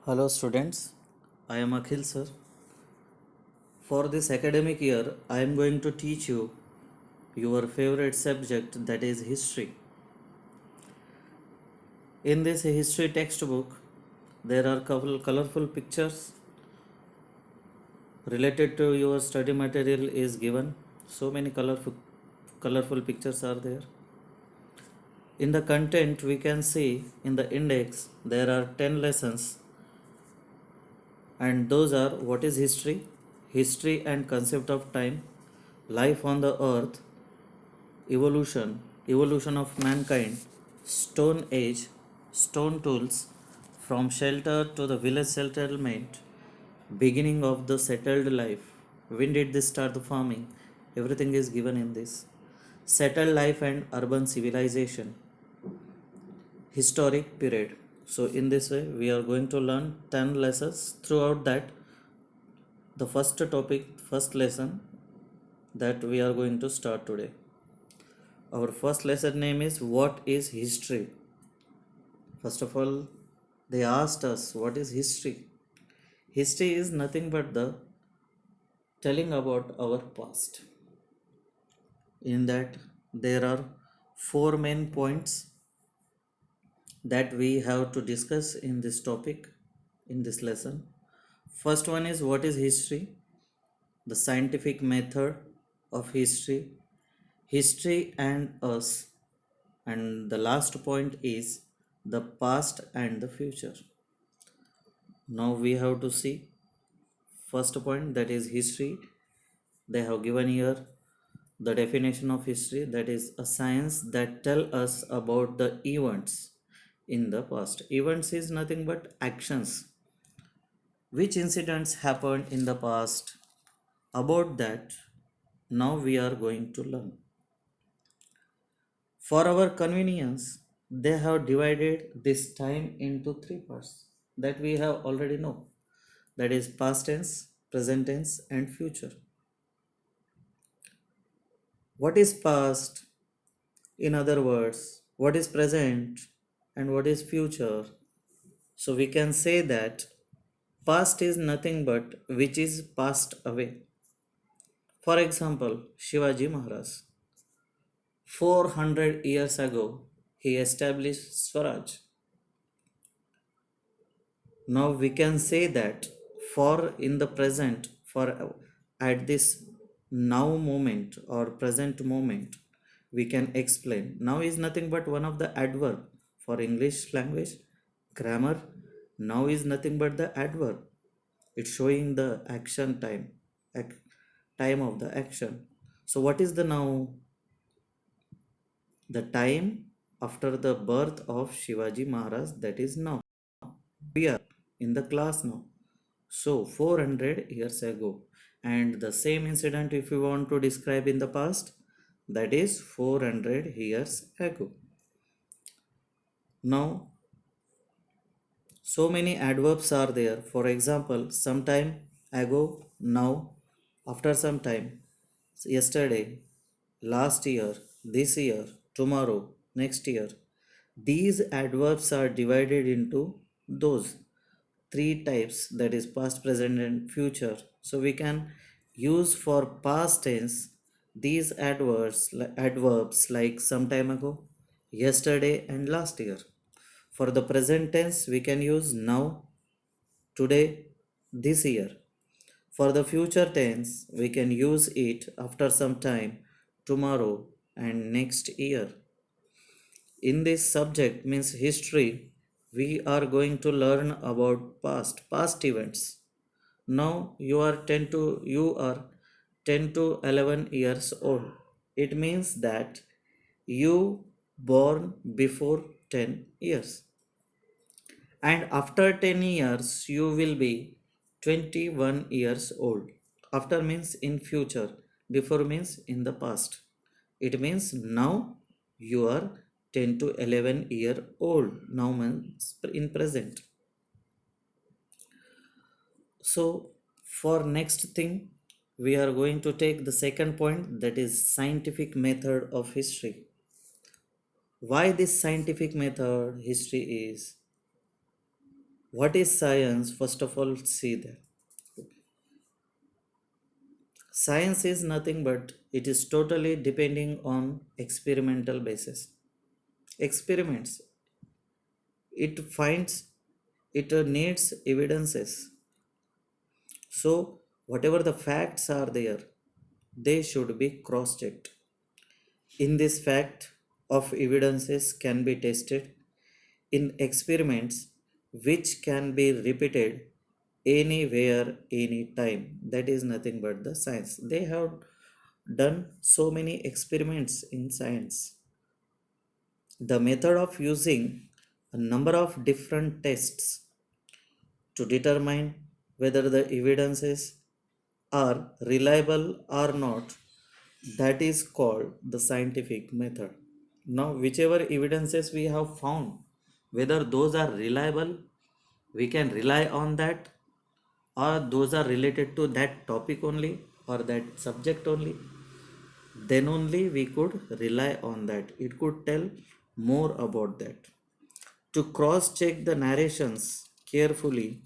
Hello students, I am Akhil sir. For this academic year, I am going to teach you your favorite subject, that is history. In this history textbook, there are couple colorful pictures related to your study material is given. So many colorful pictures are there. In the content, we can see in the index there are 10 lessons, and those are: what is history, history and concept of time, life on the earth, evolution of mankind, stone age, stone tools, from shelter to the village settlement, beginning of the settled life, when did they start the farming, everything is given in this. Settled life and urban civilization, historic period. So in this way we are going to learn 10 lessons. Throughout that, the first lesson that we are going to start today. Our first lesson name is what is history. First of all, they asked us what is history. History is nothing but the telling about our past. In that, there are four main points that we have to discuss in this topic, in this lesson. First one is what is history, the scientific method of history, history and us, and the last point is the past and the future. Now we have to see first point, that is history. They have given here the definition of history, that is a science that tell us about the events in the past. Events is nothing but actions. Which incidents happened in the past? About that, now we are going to learn. For our convenience, they have divided this time into three parts that we have already know. That is past tense, present tense, and future. What is past? In other words, what is present and what is future? So we can say that past is nothing but which is passed away. For example, Shivaji Maharaj. 400 years ago, he established Swaraj. Now we can say that for in the present, for at this now moment or present moment, we can explain. Now is nothing but one of the adverb for English language grammar. Now is nothing but the adverb. It's showing the action time, time of the action. So what is the now? The time after the birth of Shivaji Maharaj, that is now. We are in the class now. So 400 years ago. And the same incident, if you want to describe in the past, that is 400 years ago. Now, so many adverbs are there. For example, sometime ago, now, after some time, yesterday, last year, this year, tomorrow, next year. These adverbs are divided into those three types, that is past, present, and future. So we can use for past tense these adverbs like some time ago, yesterday, and last year. For the present tense, we can use now, today, this year. For the future tense, we can use it after some time, tomorrow, and next year. In this subject, means history, we are going to learn about past events. Now you are 10 to 11 years old. It means that you born before 10 years, and after 10 years you will be 21 years old. After means in future, before means in the past. It means now you are 10 to 11-year old, now means in present. So for next thing, we are going to take the second point, that is scientific method of history. Why this scientific method history is? What is science? First of all, see there. Science is nothing but it is totally depending on experimental basis. Experiments. It finds it needs evidences. So whatever the facts are there, they should be cross-checked. In this fact of evidences can be tested in experiments which can be repeated anywhere, anytime. That is nothing but the science. They have done so many experiments in science. The method of using a number of different tests to determine whether the evidences are reliable or not, that is called the scientific method. Now whichever evidences we have found, whether those are reliable, we can rely on that, or those are related to that topic only or that subject only, then only we could rely on that. It could tell more about that. To cross check the narrations carefully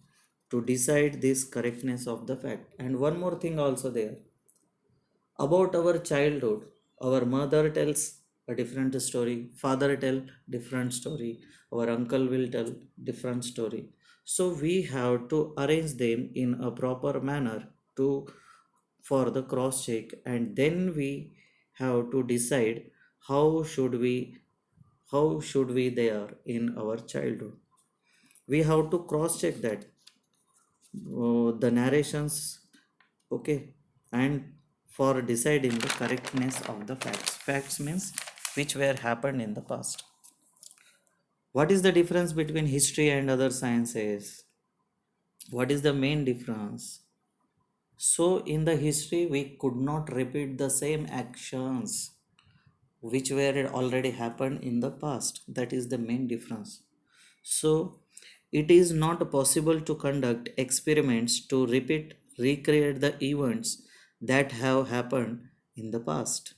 to decide this correctness of the fact. And one more thing also there about our childhood, our mother tells a different story, father tell different story, our uncle will tell different story. So we have to arrange them in a proper manner to for the cross check, and then we have to decide how should we how should we there in our childhood. We have to cross check that the narrations, okay, and for deciding the correctness of the facts means which were happened in the past. What is the difference between history and other sciences? What is the main difference? So in the history we could not repeat the same actions which were already happened in the past. That is the main difference. So it is not possible to conduct experiments to recreate the events that have happened in the past.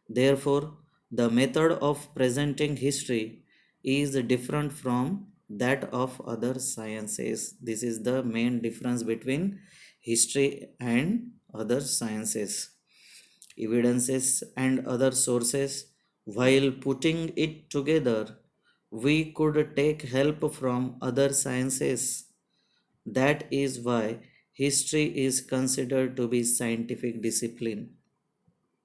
Therefore, the method of presenting history is different from that of other sciences. This is the main difference between history and other sciences. Evidences and other sources, while putting it together, we could take help from other sciences. That is why history is considered to be scientific discipline.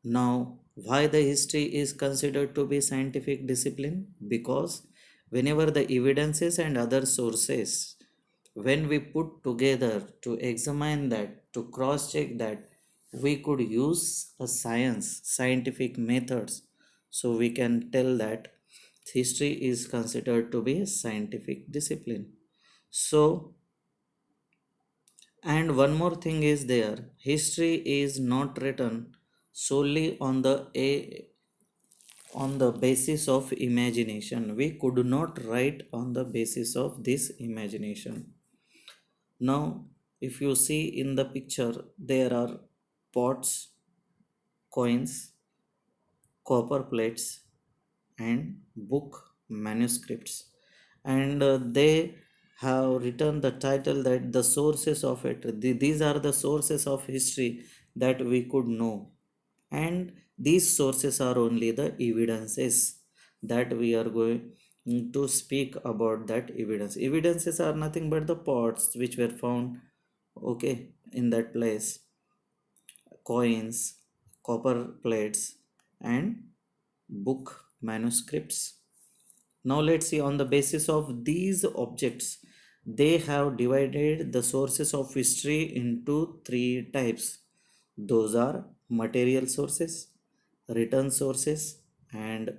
Now, why the history is considered to be scientific discipline? Because whenever the evidences and other sources, when we put together to examine that, to cross check that, we could use a scientific methods. So we can tell that history is considered to be scientific discipline. So, and one more thing is there, history is not written solely on the basis of imagination. We could not write on the basis of this imagination. Now, if you see in the picture, there are pots, coins, copper plates, and book manuscripts. And they have written the title that the sources of it, these are the sources of history that we could know. And these sources are only the evidences that we are going to speak about. That evidences are nothing but the pots which were found, okay, in that place, coins, copper plates, and book manuscripts. Now let's see, on the basis of these objects, they have divided the sources of history into three types. Those are material sources, written sources, and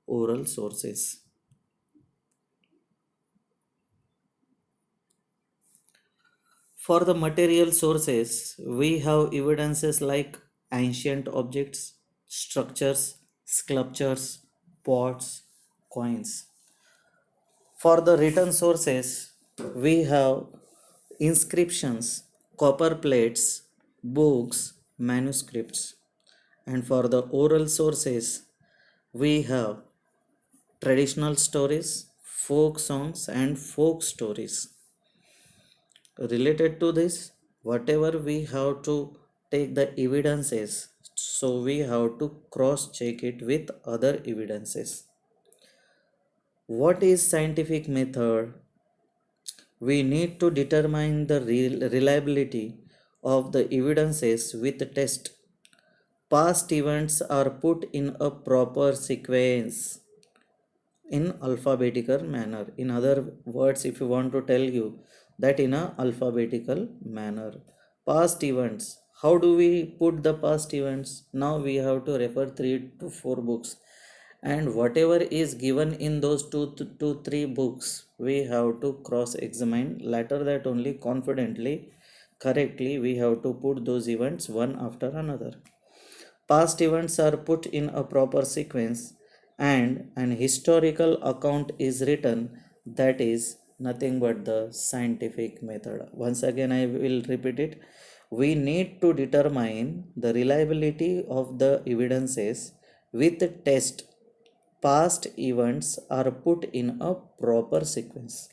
oral sources. For the material sources, we have evidences like ancient objects, structures, sculptures, pots, coins. For the written sources, we have inscriptions, copper plates, books, manuscripts. And for the oral sources, we have traditional stories, folk songs, and folk stories. Related to this, whatever we have to take the evidences, so we have to cross check it with other evidences. What is scientific method? We need to determine the reliability of the evidences with test. Past events are put in a proper sequence in alphabetical manner. In other words, if you want to tell you that in a alphabetical manner, past events, how do we put the past events? Now we have to refer 3 to 4 books, and whatever is given in those 2 to 3 books, we have to cross examine. Later that only confidently, correctly, we have to put those events one after another. Past events are put in a proper sequence, and an historical account is written. That is nothing but the scientific method. Once again, I will repeat it. We need to determine the reliability of the evidences with test. Past events are put in a proper sequence.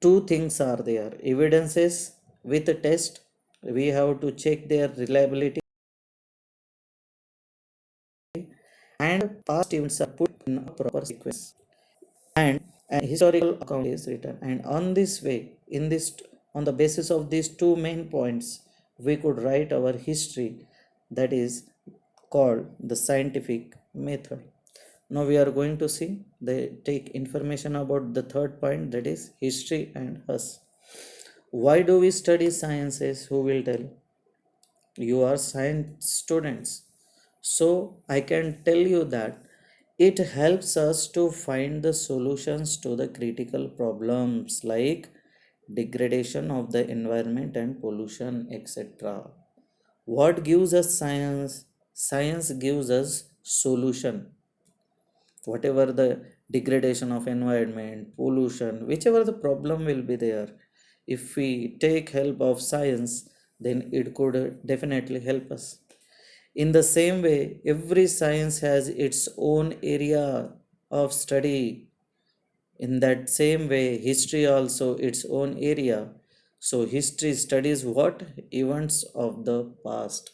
Two things are there: evidences with test. We have to check their reliability, and past events are put in a proper sequence, and an historical account is written. And on this way, on the basis of these two main points, we could write our history, that is called the scientific method. Now we are going to see the take information about the third point, that is history and us. Why do we study sciences? Who will tell? You are science students, so I can tell you that it helps us to find the solutions to the critical problems like degradation of the environment and pollution, etc. What gives us science? Science gives us solution. Whatever the degradation of environment, pollution, whichever the problem will be there, if we take help of science, then it could definitely help us. In the same way, every science has its own area of study. In that same way, history also its own area. So history studies what? Events of the past.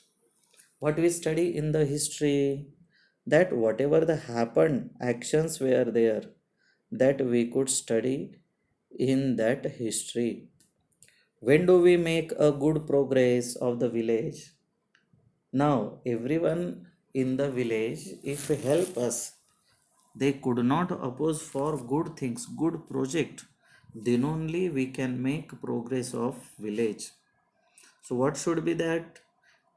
What we study in the history? That whatever the happened, actions were there, that we could study in that history. When do we make a good progress of the village? Now everyone in the village, if help us, they could not oppose for good things, good project, then only we can make progress of village. So what should be that?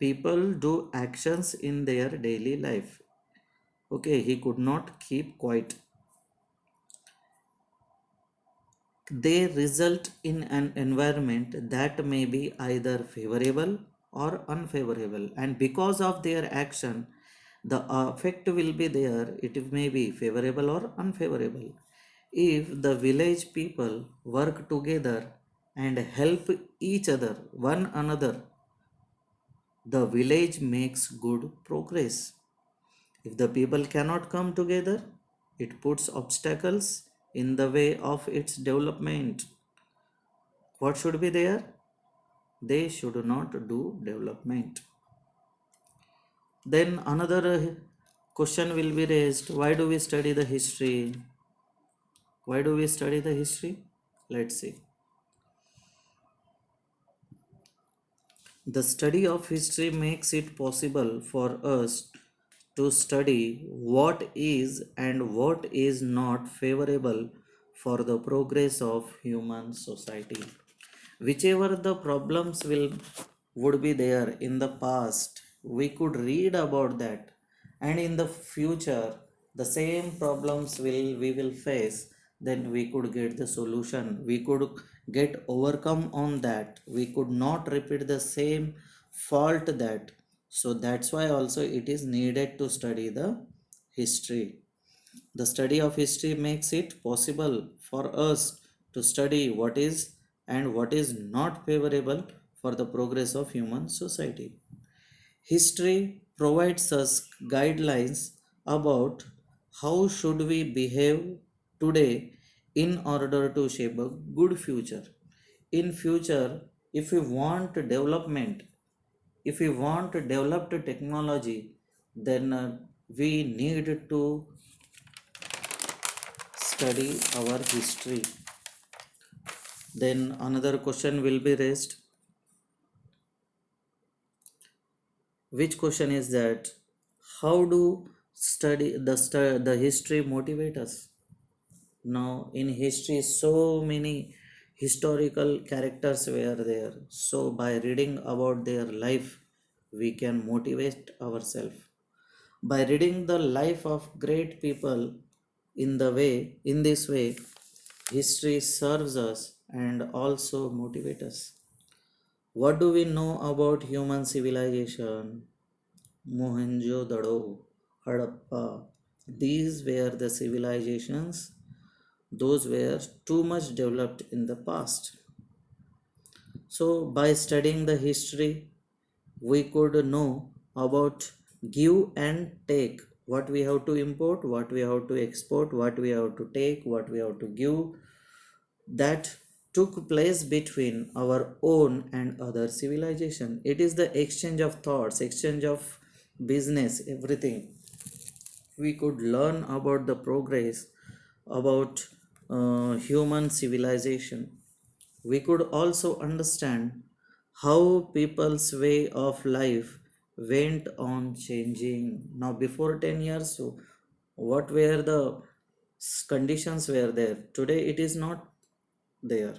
People do actions in their daily life. Okay, he could not keep quiet. They result in an environment that may be either favorable or unfavorable, and because of their action, the effect will be there. It may be favorable or unfavorable. If the village people work together and help each other, one another, the village makes good progress. If the people cannot come together, it puts obstacles in the way of its development. What should be there? They should not do development. Then another question will be raised: why do we study the history? Why do we study the history? Let's see. The study of history makes it possible for us to study what is and what is not favorable for the progress of human society. Whichever the problems will would be there in the past, we could read about that, and in the future the same problems we will face, then we could get the solution, we could get overcome on that, we could not repeat the same fault that. So that's why also it is needed to study the history. The study of history makes it possible for us to study what is and what is not favorable for the progress of human society. History provides us guidelines about how should we behave today in order to shape a good future. In future, if we want development, if we want developed technology, then we need to study our history. Then another question will be raised. Which question is that? How do the history motivate us? Now in history, so many historical characters were there. So by reading about their life, we can motivate ourselves. By reading the life of great people in this way, history serves us and also motivate us. What do we know about human civilization? Mohenjo-daro, Harappa. These were the civilizations. Those were too much developed in the past. So, by studying the history, we could know about give and take, what we have to import, what we have to export, what we have to take, what we have to give, that took place between our own and other civilization. It is the exchange of thoughts, exchange of business, everything. We could learn about the progress about human civilization. We could also understand how people's way of life went on changing. Now, before 10 years, so what were the conditions were there? Today, it is not there.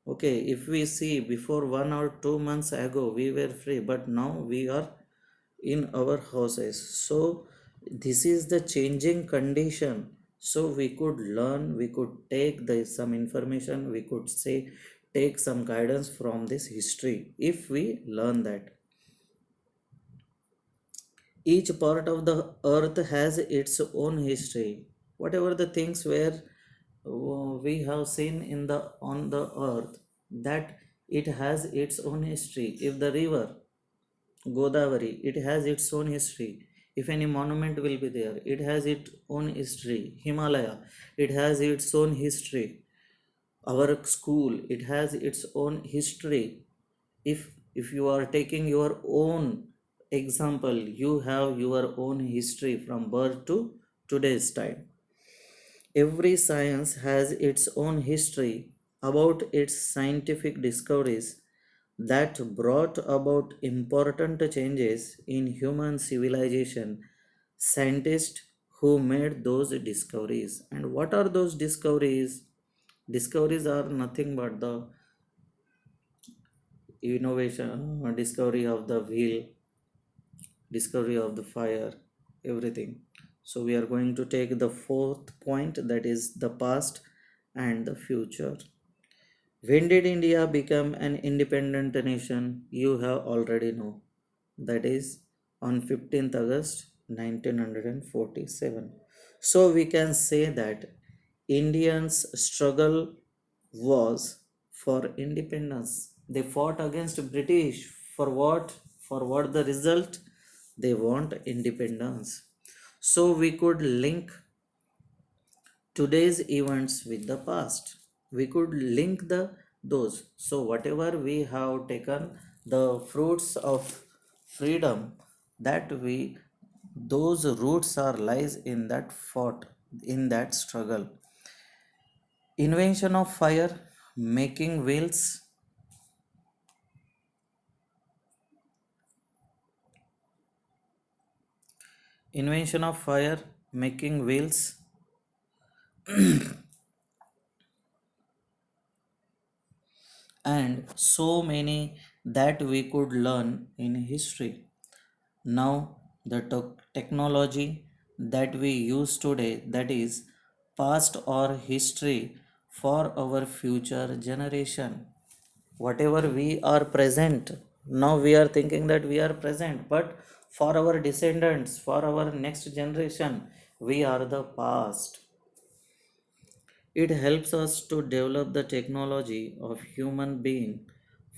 Okay, if we see before 1 or 2 months ago, we were free, but now we are in our houses. So this is the changing condition. So we could learn, we could take some information, we could say take some guidance from this history if we learn that. Each part of the earth has its own history. Whatever the things where we have seen in the on the earth, that it has its own history. If the river Godavari, it has its own history. If any monument will be there, it has its own history. Himalaya, it has its own history. Our school, it has its own history. If you are taking your own example, you have your own history from birth to today's time. Every science has its own history about its scientific discoveries that brought about important changes in human civilization. Scientists who made those discoveries. And what are those discoveries? Discoveries are nothing but the innovation, discovery of the wheel, discovery of the fire, everything. So we are going to take the fourth point, that is the past and the future. When did India become an independent nation? You have already know. That is on 15th August 1947. So we can say that Indians' struggle was for independence. They fought against British for what? For what the result? They want independence. So we could link today's events with the past. We could link the those. So whatever we have taken the fruits of freedom, that we, those roots are lies in that fought, in that struggle. Invention of fire, making wheels, invention of fire, making wheels, and so many that we could learn in history. Now the technology that we use today, that is past or history for our future generation. Whatever we are present, now we are thinking that we are present, but for our descendants, for our next generation, we are the past. It helps us to develop the technology of human being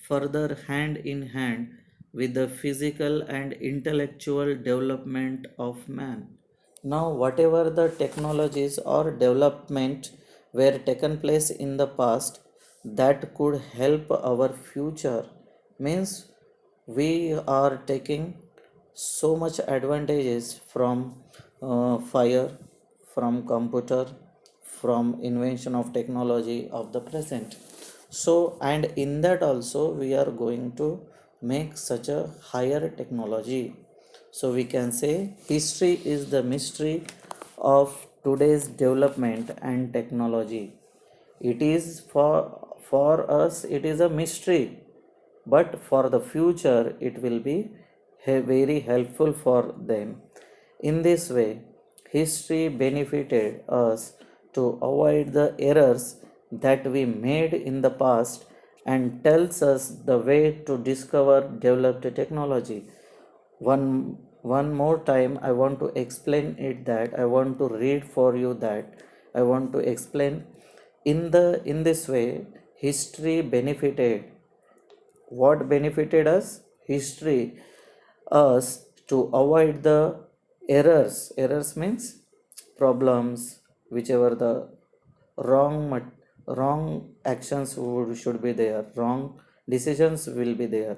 further hand in hand with the physical and intellectual development of man. Now, whatever the technologies or development were taken place in the past, that could help our future. Means we are taking so much advantages from fire, from computer, from invention of technology of the present. So and in that also we are going to make such a higher technology. So we can say history is the mystery of today's development and technology. It is for us it is a mystery, but for the future it will be very helpful for them. In this way, history benefited us to avoid the errors that we made in the past and tells us the way to discover developed technology. One more time I want to explain it, that I want to read for you, that I want to explain. In this way, history benefited, what benefited us? History us to avoid the errors means problems, whichever the wrong actions should be there, wrong decisions will be there,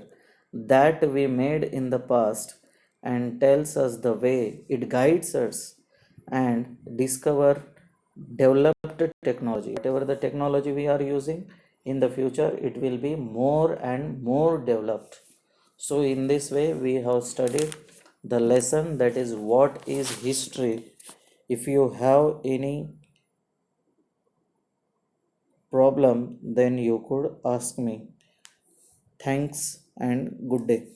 that we made in the past, and tells us the way, it guides us and discover developed technology. Whatever the technology we are using in the future, it will be more and more developed. So in this way we have studied the lesson, that is what is history. If you have any problem, then you could ask me. Thanks and good day.